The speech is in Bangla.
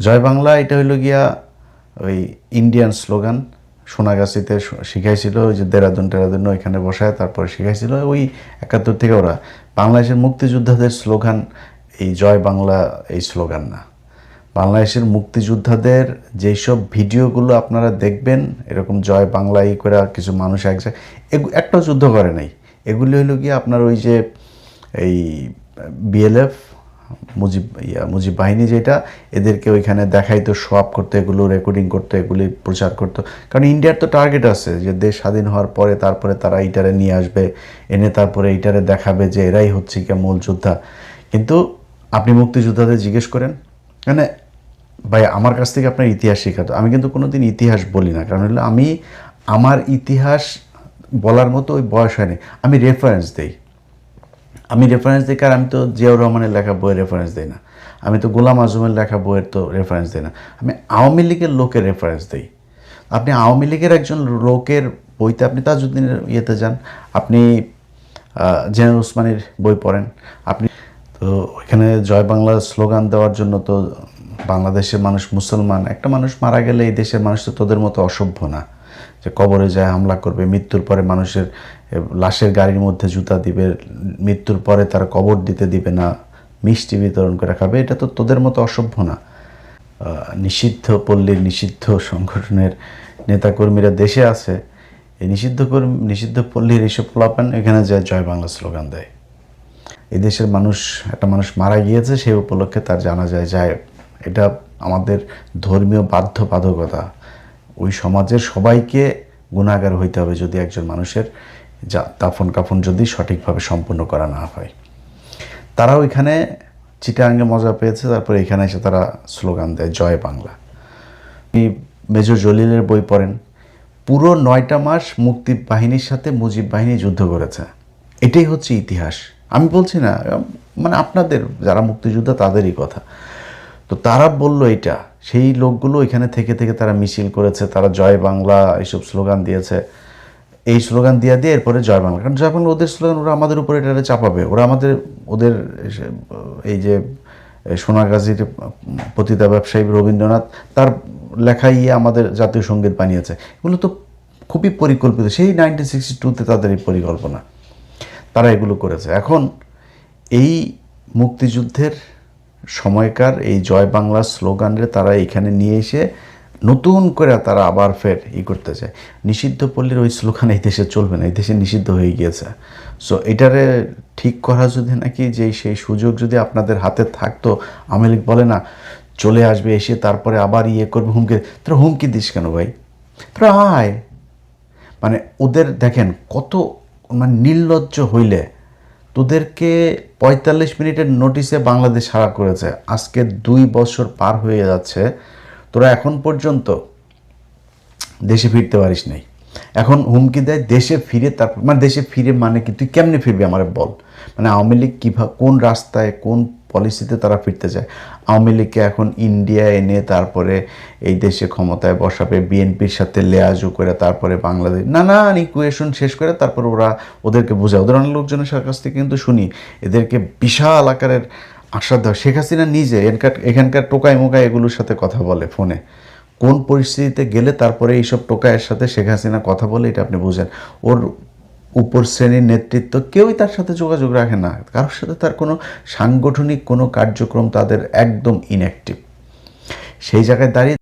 জয় বাংলা এটা হইল গিয়া ওই ইন্ডিয়ান স্লোগান। সোনাগাছিতে শিখাইছিল, ওই যে দেরাদুন ওইখানে বসায় তারপরে শিখাইছিল। ওই 71 থেকে ওরা বাংলাদেশের মুক্তিযোদ্ধাদের স্লোগান এই জয় বাংলা এই স্লোগান না। বাংলাদেশের মুক্তিযোদ্ধাদের যেসব ভিডিওগুলো আপনারা দেখবেন এরকম জয় বাংলা ই করে কিছু মানুষ একটা যুদ্ধ করে নাই, এগুলি হইল গিয়ে আপনার ওই যে এই বিএলএফ মুজিব বাহিনী যেটা এদেরকে ওইখানে দেখাইতো, শো আপ করতো, এগুলো রেকর্ডিং করতো, এগুলি প্রচার করতো। কারণ ইন্ডিয়ার তো টার্গেট আছে যে দেশ স্বাধীন হওয়ার পরে তারপরে তারা এইটারে নিয়ে আসবে, এনে তারপরে এইটারে দেখাবে যে এরাই হচ্ছে কি মূল যোদ্ধা। কিন্তু আপনি মুক্তিযোদ্ধাদের জিজ্ঞেস করেন, মানে ভাই আমার কাছ থেকে আপনার ইতিহাস শেখাতো, আমি কিন্তু কোনোদিন ইতিহাস বলি না। কারণ হলো আমি আমার ইতিহাস বলার মতো ওই বয়স হয়নি। আমি রেফারেন্স দিই, কারণ আমি তো জিয়াউর রহমানের লেখা বইয়ের রেফারেন্স দিই না, আমি তো গোলাম আজমের লেখা বইয়ের তো রেফারেন্স দিই না, আমি আওয়ামী লীগের লোকের রেফারেন্স দিই। আপনি আওয়ামী লীগের একজন লোকের বইতে আপনি তাজউদ্দিনের ইয়েতে যান, আপনি জেনারেল ওসমানীর বই পড়েন, আপনি তো ওইখানে জয় বাংলা স্লোগান দেওয়ার জন্য তো বাংলাদেশের মানুষ মুসলমান, একটা মানুষ মারা গেলে এই দেশের মানুষ তো তোদের মতো অসভ্য না যে কবরে যায় হামলা করবে, মৃত্যুর পরে মানুষের লাশের গাড়ির মধ্যে জুতা দিবে, মৃত্যুর পরে তার কবর দিতে দিবে না, মিষ্টি বিতরণ করে খাবে, এটা তো তোদের মতো অসভ্য না। নিষিদ্ধ পল্লীর নিষিদ্ধ সংগঠনের নেতাকর্মীরা দেশে আছে, এই নিষিদ্ধ পল্লীর এইসব পোলাপান এখানে যায় জয় বাংলা স্লোগান দেয়। এই দেশের একটা মানুষ মারা গিয়েছে, সেই উপলক্ষে তার জানা যায় এটা আমাদের ধর্মীয় বাধ্যবাধকতা। ওই সমাজের সবাইকে গুণাগার হইতে হবে যদি একজন মানুষের দাফন কাফন যদি সঠিকভাবে সম্পূর্ণ করা না হয়। তারা ওইখানে চিটাগাঙ্গে মজা পেয়েছে, তারপরে এখানে এসে তারা স্লোগান দেয় জয় বাংলা। মেজর জলিলের বই পড়েন, পুরো 9টা মাস মুক্তি বাহিনীর সাথে মুজিব বাহিনী যুদ্ধ করেছে। এটাই হচ্ছে ইতিহাস। আমি বলছি না, মানে আপনাদের যারা মুক্তিযোদ্ধা তাদেরই কথা। তো তারা বলল এটা, সেই লোকগুলো এখানে থেকে তারা মিছিল করেছে, তারা জয় বাংলা এইসব স্লোগান দিয়েছে। এই স্লোগান দিয়ে এরপরে জয় বাংলা, কারণ জয় বাংলা ওদের স্লোগান, ওরা আমাদের উপরে এটা চাপাবে, ওদের এই যে সোনাগাজীর পতিতা ব্যবসায়ী রবীন্দ্রনাথ তার লেখাই আমাদের জাতীয় সঙ্গীত বানিয়েছে। এগুলো তো খুবই পরিকল্পিত, সেই 1962-তে তাদের এই পরিকল্পনা, তারা এগুলো করেছে। এখন এই মুক্তিযুদ্ধের সময়কার এই জয় বাংলা স্লোগানের তারা এখানে নিয়ে এসে নতুন করে তারা আবার ফের করতে চায়। নিষিদ্ধ পল্লীর ওই স্লোগান এই দেশে চলবে না, এই দেশে নিষিদ্ধ হয়ে গিয়েছে। সো এটারে ঠিক করা যদি নাকি যে সেই সুযোগ যদি আপনাদের হাতে থাকতো, আওয়ামী লীগ বলে না চলে আসবে এসে তারপরে আবার করবে তোরা হুমকি দিস কেন ভাই, তোরা আয়। মানে ওদের দেখেন কত মানে নির্লজ্জ হইলে তোদেরকে 45 মিনিটের নোটিশে বাংলাদেশ হারা করেছে, আজকে 2 বছর পার হয়ে যাচ্ছে, তোরা এখন পর্যন্ত দেশে ফিরতে পারিস নাই। এখন হুমকি দেয় দেশে ফিরে, তারপর মানে দেশে ফিরে মানে কি, তুই কেমনে ফিরবি আমার বল। মানে আওয়ামী লীগ কীভাবে, কোন রাস্তায়, কোন পলিসিতে তারা ফিরতে চায়। আওয়ামী লীগকে এখন ইন্ডিয়া এনে তারপরে এই দেশে ক্ষমতায় বসাবে, বিএনপির সাথে লেয়াজু করে তারপরে বাংলাদেশ নানান ইকুয়েশন শেষ করে তারপর ওদেরকে বোঝায়। ওদের অনেক লোকজনের কাছ থেকে কিন্তু শুনি এদেরকে বিশাল আকারের আশ্বাস দেওয়া। শেখ হাসিনা নিজে এখানকার টোকাই মোকাই এগুলোর সাথে কথা বলে ফোনে, কোন পরিস্থিতিতে গেলে তারপরে এইসব টোকাইয়ের সাথে শেখ হাসিনা কথা বলে এটা আপনি বুঝেন। ওর উপর শ্রেণীর নেতৃত্ব কেউই তার সাথে যোগাযোগ রাখে না, কারোর সাথে তার কোনো সাংগঠনিক কোনো কার্যক্রম তাদের একদম ইনঅ্যাক্টিভ। সেই জায়গায় দাঁড়িয়ে